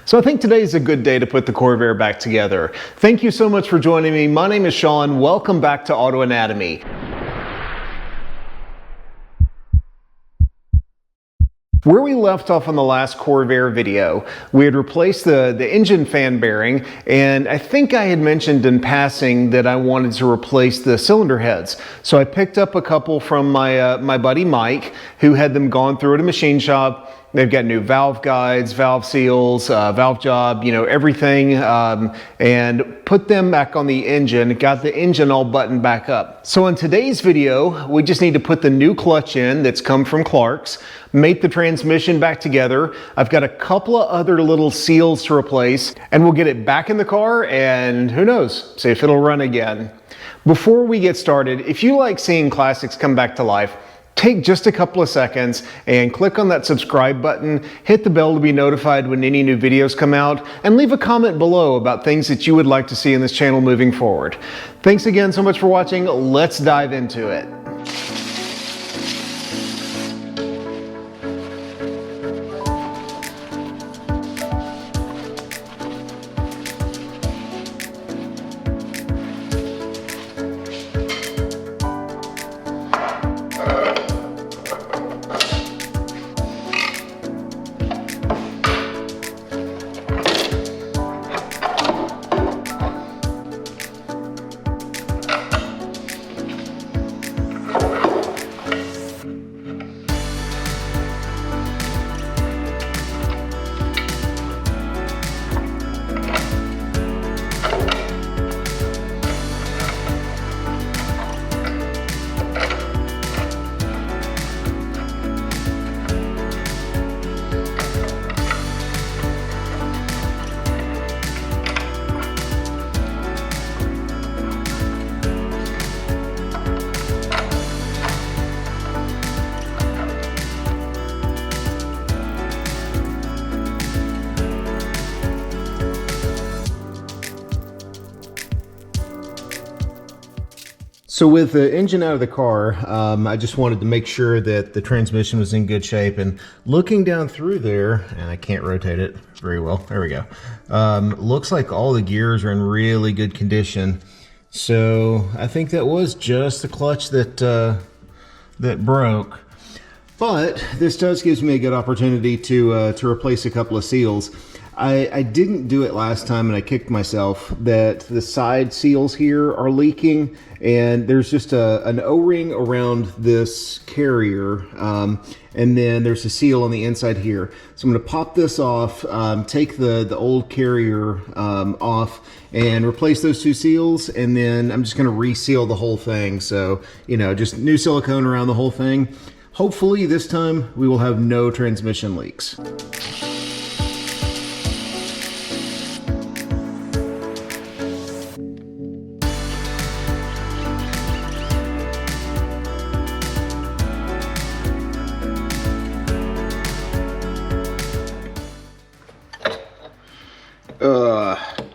So I think today is a good day to put the Corvair back together. Thank you so much for joining me. My name is Sean. Welcome back to Auto Anatomy. Where we left off on the last Corvair video, we had replaced the engine fan bearing, and I think I had mentioned in passing that I wanted to replace the cylinder heads. So I picked up a couple from my buddy Mike, who had them gone through at a machine shop. They've got new valve guides, valve seals, valve job, everything, and put them back on the engine, got the engine all buttoned back up. So in today's video, we just need to put the new clutch in that's come from Clark's, mate the transmission back together. I've got a couple of other little seals to replace, and we'll get it back in the car, and who knows, see if it'll run again. Before we get started, if you like seeing classics come back to life, take just a couple of seconds and click on that subscribe button, hit the bell to be notified when any new videos come out, and leave a comment below about things that you would like to see in this channel moving forward. Thanks again so much for watching. Let's dive into it. So with the engine out of the car, I just wanted to make sure that the transmission was in good shape, and looking down through there, and I can't rotate it very well, there we go, looks like all the gears are in really good condition. So I think that was just the clutch that broke. But this gives me a good opportunity to replace a couple of seals. I didn't do it last time, and I kicked myself that the side seals here are leaking, and there's just an O-ring around this carrier, and then there's a seal on the inside here. So I'm going to pop this off, take the old carrier off, and replace those two seals, and then I'm just going to reseal the whole thing. So, just new silicone around the whole thing. Hopefully this time we will have no transmission leaks.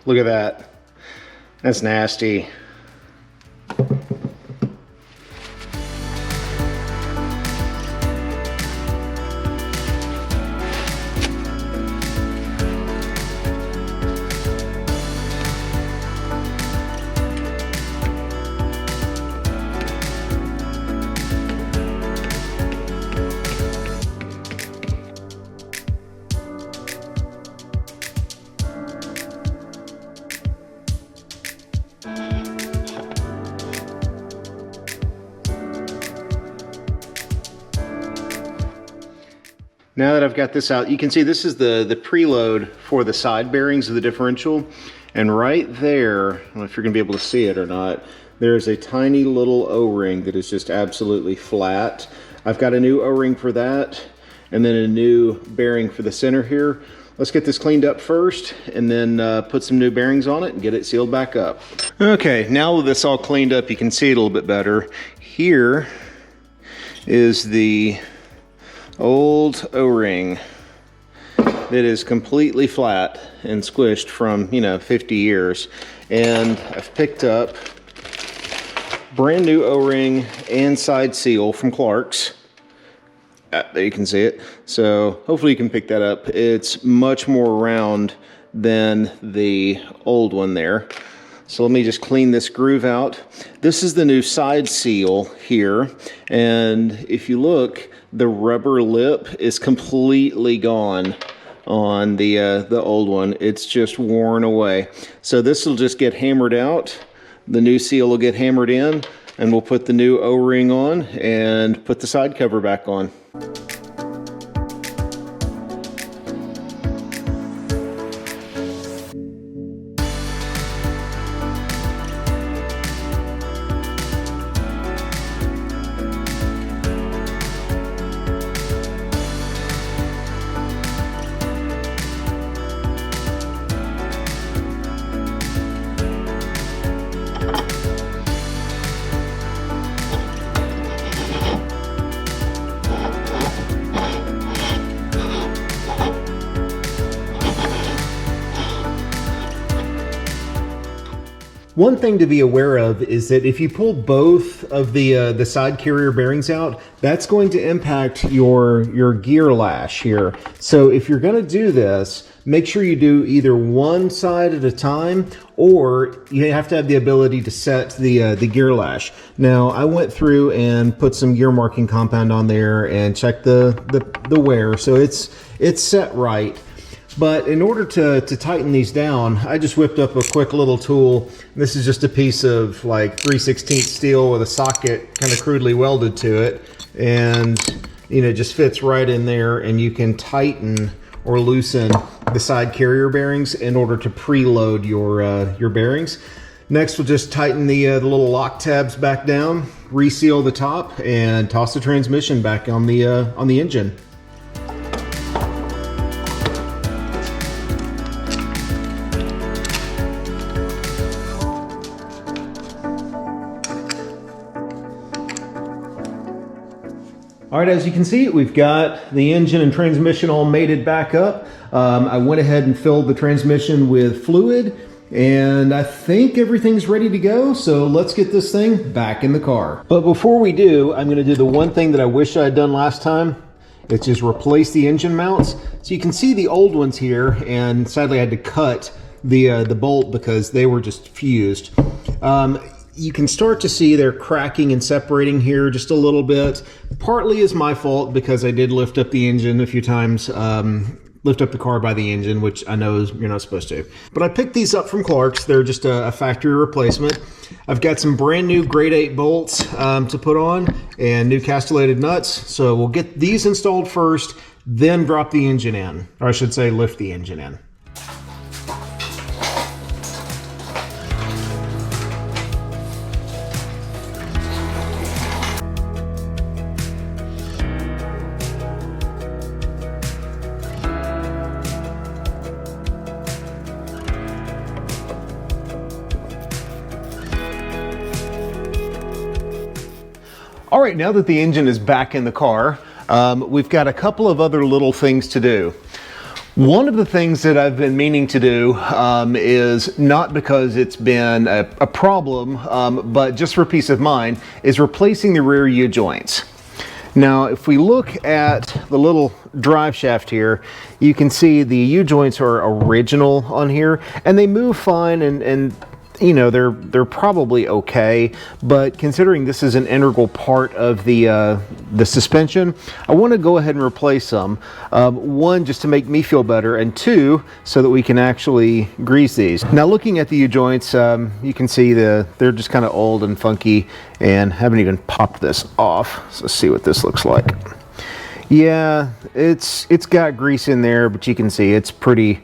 Look at that. That's nasty. Now that I've got this out, you can see this is the preload for the side bearings of the differential. And right there, I don't know if you're gonna be able to see it or not, there's a tiny little O-ring that is just absolutely flat. I've got a new O-ring for that, and then a new bearing for the center here. Let's get this cleaned up first, and then put some new bearings on it and get it sealed back up. Okay, now with this all cleaned up, you can see it a little bit better. Here is the old O-ring that is completely flat and squished from 50 years, and I've picked up brand new O-ring and side seal from Clark's. There you can see it. So hopefully you can pick that up. It's much more round than the old one there. So let me just clean this groove out. This is the new side seal here. And if you look, the rubber lip is completely gone on the old one. It's just worn away. So this will just get hammered out. The new seal will get hammered in, and we'll put the new O-ring on and put the side cover back on. One thing to be aware of is that if you pull both of the side carrier bearings out, that's going to impact your gear lash here. So if you're going to do this, make sure you do either one side at a time, or you have to have the ability to set the gear lash. Now, I went through and put some gear marking compound on there and checked the wear, so it's set right. But in order to tighten these down, I just whipped up a quick little tool. This is just a piece of like 3/16 steel with a socket kind of crudely welded to it. And, you know, just fits right in there, and you can tighten or loosen the side carrier bearings in order to preload your bearings. Next, we'll just tighten the little lock tabs back down, reseal the top, and toss the transmission back on the engine. All right, as you can see, we've got the engine and transmission all mated back up. I went ahead and filled the transmission with fluid, and I think everything's ready to go. So let's get this thing back in the car. But before we do, I'm gonna do the one thing that I wish I had done last time. It's just replace the engine mounts. So you can see the old ones here, and sadly I had to cut the bolt because they were just fused. You can start to see they're cracking and separating here just a little bit. Partly is my fault because I did lift up the engine a few times, lift up the car by the engine, which I know you're not supposed to. But I picked these up from Clark's. They're just a factory replacement. I've got some brand new grade 8 bolts to put on and new castellated nuts. So we'll get these installed first, then drop the engine in. Or I should say lift the engine in. All right, now that the engine is back in the car, we've got a couple of other little things to do. One of the things that I've been meaning to do is not because it's been a problem, but just for peace of mind, is replacing the rear U-joints. Now, if we look at the little drive shaft here, you can see the U-joints are original on here, and they move fine, and you know, they're probably okay, but considering this is an integral part of the suspension, I want to go ahead and replace them. One, just to make me feel better, and two, so that we can actually grease these. Now, looking at the U-joints, you can see they're just kind of old and funky, and haven't even popped this off. So let's see what this looks like. Yeah, it's got grease in there, but you can see it's pretty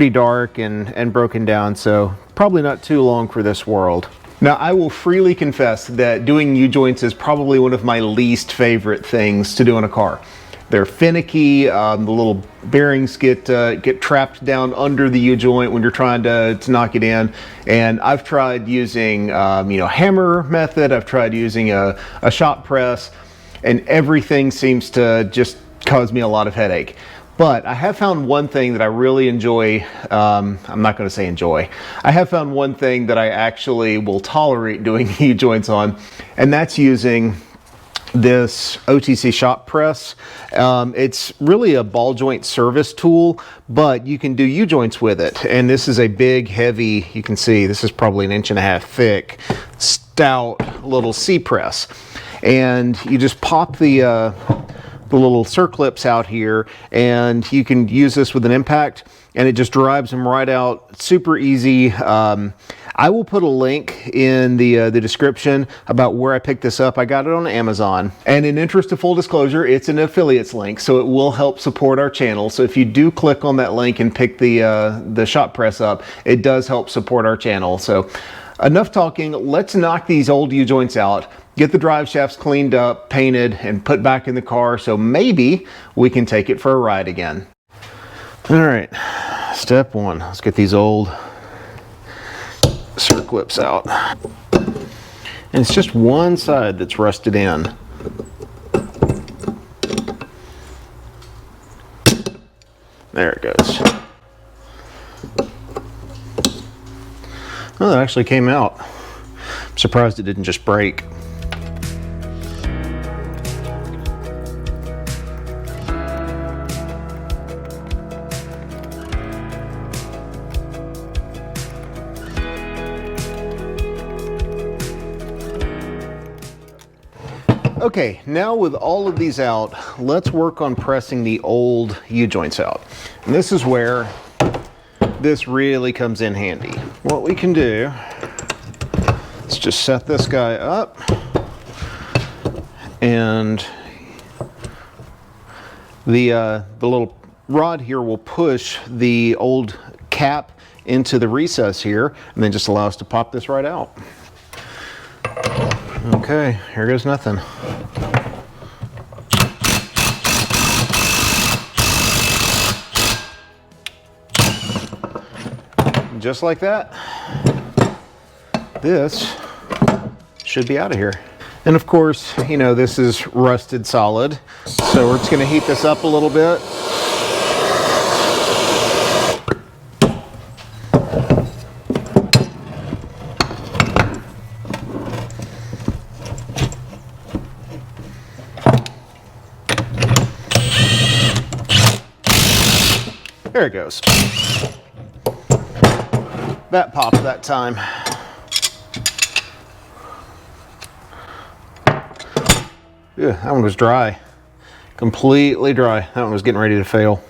dark and broken down, so probably not too long for this world. Now, I will freely confess that doing U-joints is probably one of my least favorite things to do in a car. They're finicky, the little bearings get trapped down under the U-joint when you're trying to knock it in, and I've tried using hammer method, I've tried using a shop press, and everything seems to just cause me a lot of headache. But I have found one thing that I really enjoy. I'm not going to say enjoy. I have found one thing that I actually will tolerate doing U-joints on, and that's using this OTC shop press. It's really a ball joint service tool, but you can do U-joints with it. And this is a big, heavy, you can see this is probably 1.5 inches thick, stout little C-press. And you just pop the little circlips out here, and you can use this with an impact, and it just drives them right out. Super easy. I will put a link in the description about where I picked this up. I got it on Amazon. And in interest of full disclosure, it's an affiliates link, so it will help support our channel. So if you do click on that link and pick the shop press up, it does help support our channel. So enough talking. Let's knock these old U-joints out, get the drive shafts cleaned up, painted, and put back in the car, so maybe we can take it for a ride again. All right, step one, let's get these old circlips out. And it's just one side that's rusted in. There it goes. Oh, that actually came out. I'm surprised it didn't just break. Okay, now with all of these out, let's work on pressing the old U-joints out. And this is where this really comes in handy. What we can do is just set this guy up, and the little rod here will push the old cap into the recess here, and then just allow us to pop this right out. Okay, here goes nothing. Just like that, this should be out of here. And of course, you know, this is rusted solid, so we're just going to heat this up a little bit. There it goes. That popped that time. Yeah, that one was dry. Completely dry. That one was getting ready to fail.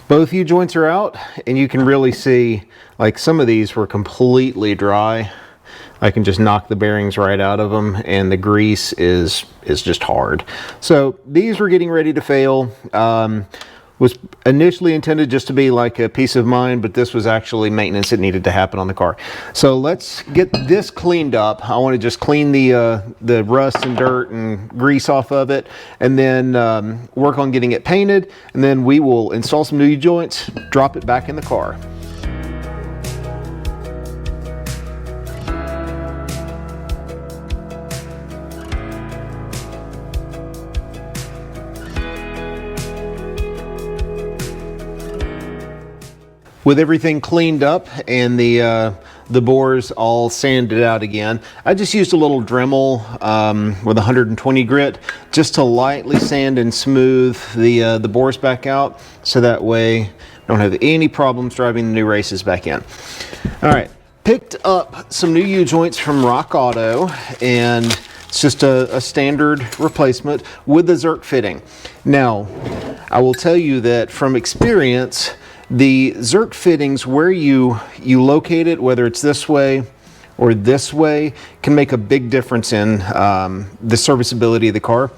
Both U-joints are out, and you can really see, like, some of these were completely dry. I can just knock the bearings right out of them, and the grease is just hard. So these were getting ready to fail. Was initially intended just to be like a peace of mind, but this was actually maintenance that needed to happen on the car. So let's get this cleaned up. I want to just clean the rust and dirt and grease off of it, and then work on getting it painted, and then we will install some new joints, drop it back in the car. With everything cleaned up and the bores all sanded out again, I just used a little Dremel with 120 grit just to lightly sand and smooth the bores back out, so that way I don't have any problems driving the new races back in. All right, picked up some new U-joints from Rock Auto, and it's just a standard replacement with the Zerk fitting. Now, I will tell you that from experience, the Zerk fittings, where you locate it, whether it's this way or this way, can make a big difference in the serviceability of the car.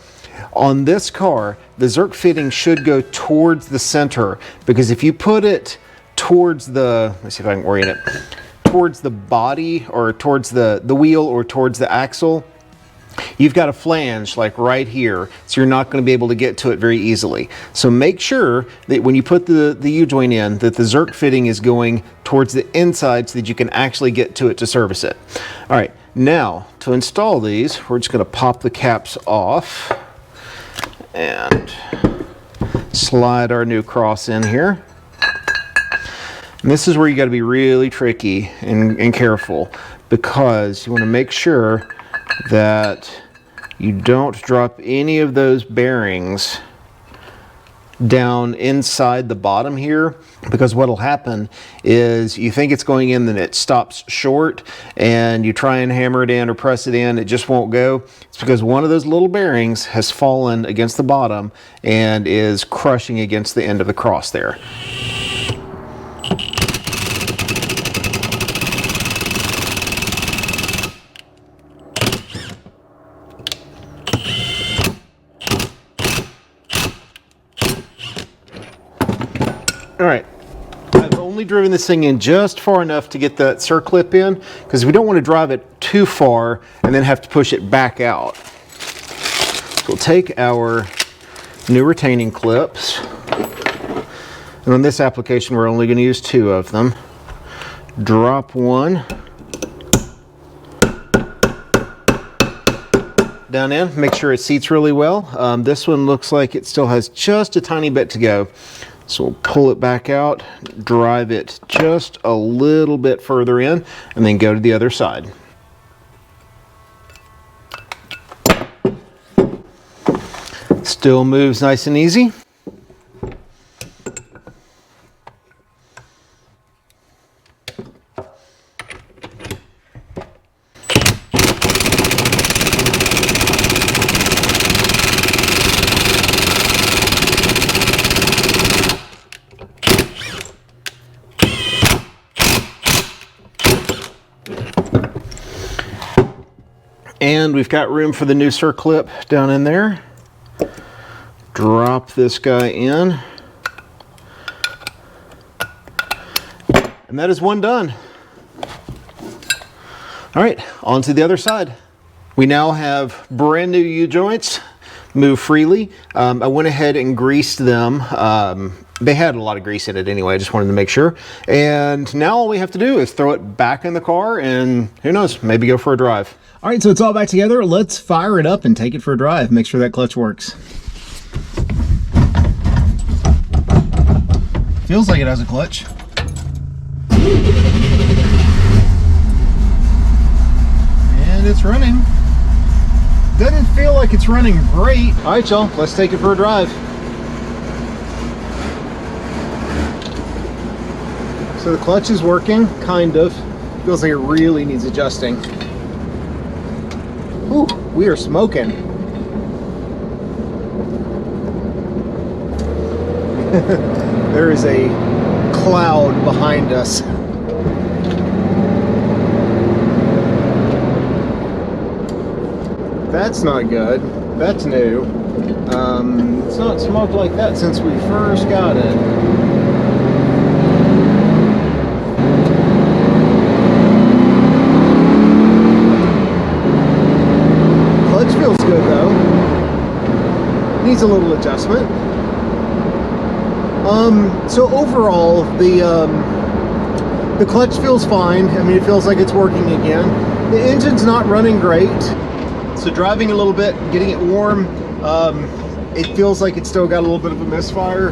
On this car, the Zerk fitting should go towards the center, because if you put it towards the, let's see if I can orient it, towards the body or towards the wheel or towards the axle, you've got a flange like right here, so you're not going to be able to get to it very easily. So make sure that when you put the U-joint in, that the Zerk fitting is going towards the inside so that you can actually get to it to service it. All right, now to install these, we're just going to pop the caps off and slide our new cross in here. And this is where you got to be really tricky and careful, because you want to make sure that you don't drop any of those bearings down inside the bottom here, because what'll happen is you think it's going in, then it stops short, and you try and hammer it in or press it in, it just won't go. It's because one of those little bearings has fallen against the bottom and is crushing against the end of the cross there. All right, I've only driven this thing in just far enough to get that circlip in, because we don't want to drive it too far and then have to push it back out. So we'll take our new retaining clips, and on this application we're only going to use 2 of them. Drop one down in, make sure it seats really well. This one looks like it still has just a tiny bit to go. So we'll pull it back out, drive it just a little bit further in, and then go to the other side. Still moves nice and easy. And we've got room for the new circlip down in there. Drop this guy in. And that is one done. All right, on to the other side. We now have brand new U-joints, move freely. I went ahead and greased them. They had a lot of grease in it anyway, I just wanted to make sure. And now all we have to do is throw it back in the car and who knows, maybe go for a drive. All right, so it's all back together. Let's fire it up and take it for a drive. Make sure that clutch works. Feels like it has a clutch. And it's running. Doesn't feel like it's running great. All right, y'all, let's take it for a drive. So the clutch is working, kind of. Feels like it really needs adjusting. Ooh, we are smoking. There is a cloud behind us. That's not good. That's new. It's not smoked like that since we first got it. Feels good though. Needs a little adjustment. So overall, the clutch feels fine. I mean, it feels like it's working again. The engine's not running great. So driving a little bit, getting it warm, it feels like it's still got a little bit of a misfire.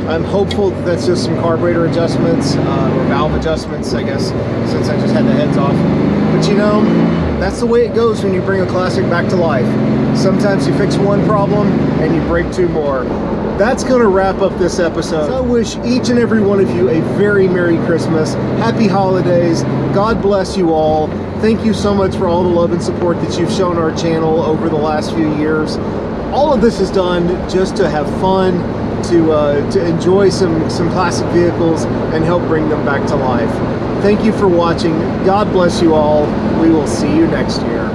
I'm hopeful that that's just some carburetor adjustments or valve adjustments, I guess, since I just had the heads off. But you know, that's the way it goes when you bring a classic back to life. Sometimes you fix one problem and you break 2 more. That's going to wrap up this episode. So I wish each and every one of you a very Merry Christmas, Happy Holidays, God bless you all. Thank you so much for all the love and support that you've shown our channel over the last few years. All of this is done just to have fun, to enjoy some classic vehicles and help bring them back to life. Thank you for watching. God bless you all. We will see you next year.